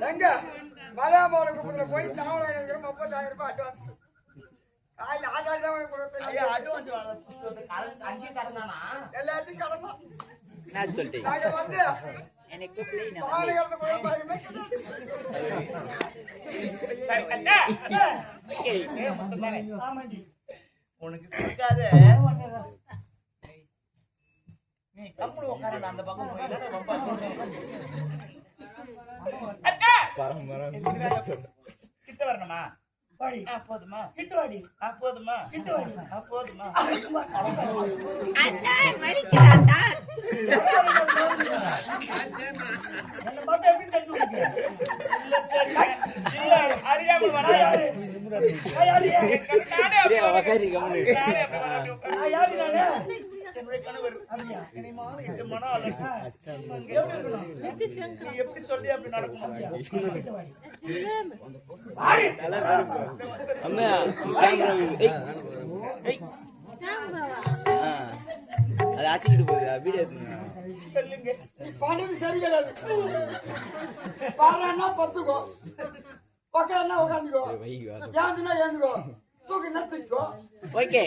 எங்க மலையாமோட குப்பத்துல போய் தாவணம் 30,000 ரூபாய் அட்வான்ஸ். காலையில ஆட்டாடி தான் கொடுத்தேன். ஐயா அட்வான்ஸ் அங்கேயும் கடந்தானா? எல்லாத்தையும் கடந்தான். நான் சொல்லிட்டேன். நாங்க வந்து எனக்கு பிளேன் பானை கடந்து போய் பாருங்க. சரி அண்ணா. ஏய் மொத்தமானே. ஆமாண்டி. உனக்கு பிடிக்காத நீ கம்முனு உட்காரடா அந்த பக்கம் போய் ரொம்ப அண்ணா பரமரம் கிட்ட வரணுமா? வாடி. போதுமா? கிட்ட வாடி. போதுமா? கிட்ட வாடி. போதுமா? அண்ணா வலிக்குதாடா. என்ன பாத்து எப்படி தட்டுவீங்க? இல்ல சரி. இல்ல அறியாமல் வரா யாரு? யாரு? நானே வகாரி கம்மு. நானே அப்படி வரேன். யாரு நானே? என்னோட கணவர். அப்படியே இனிமா இந்த மனம் அழகா. எப்படி இருக்கணும்? நீ எப்படி சொல்லி அப்படி நடக்கும்? வாடி. அம்மா கேமரா ஏய் ஏய் அது ஆசிக்கிட்டு போகுது வீடியோ எடுத்துங்க. சொல்லுங்க. நீ பண்ணது சரி கிடையாது. பாருன்னா பத்துக்கோ, உட்காருன்னா உட்காந்துக்கோ, ஏந்துனா ஏந்துக்கோ, தூக்குனா தூக்கிக்கோ. ஓகே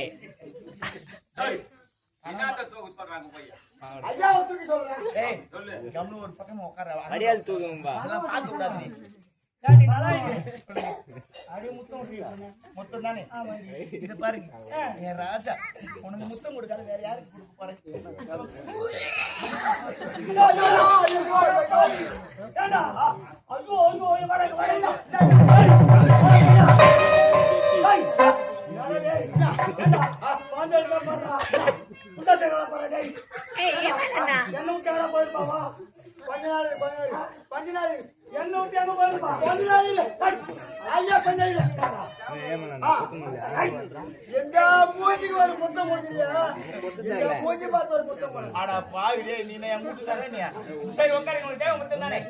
என்னத்த தூக்கு சொல்றாங்க பையா? ஐயா தூக்கி சொல்றேன். ஏய் சொல்லு. கம்னு ஒரு பக்கமா உட்கார. அடியால் தூக்கும்பா. அதெல்லாம் பார்க்க கூடாது நீ. டாடி நல்லா இருக்கு. அடி முத்தம் விடுறியா? முத்தம் தானே? ஆமாடி. இத பாருங்க. என் ராஜா உனக்கு முத்தம் கொடுக்காத வேற யாருக்கு கொடுக்க போறேன்? ஏண்டா? ஐயோ ஐயோ வரங்க வரங்க. டேய். யாரே டேய். ஏண்டா? பாண்டல் பண்றா. முட்டை சேரல போற டேய். ஏய் எவனடா? என்ன கேடா போயிருப்பாவா? கொஞ்ச நாள் என்ன விட்டு எங்க போயிருப்பா? ஐயா கொஞ்சம் இல்ல. எங்க மூஞ்சிக்கு ஒரு முத்தம் கொடுக்குறியா? எங்க மூஞ்சி பார்த்து ஒரு முத்தம் போடு. அட பாவிலே நீ என் வீட்டுக்காரே நீ. சரி உட்காருங்க உங்களுக்கு தேவை முத்தம் தானே?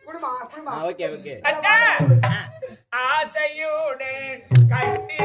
குடுமா குடுமா. Okay okay. ஆசையோடு கட்டி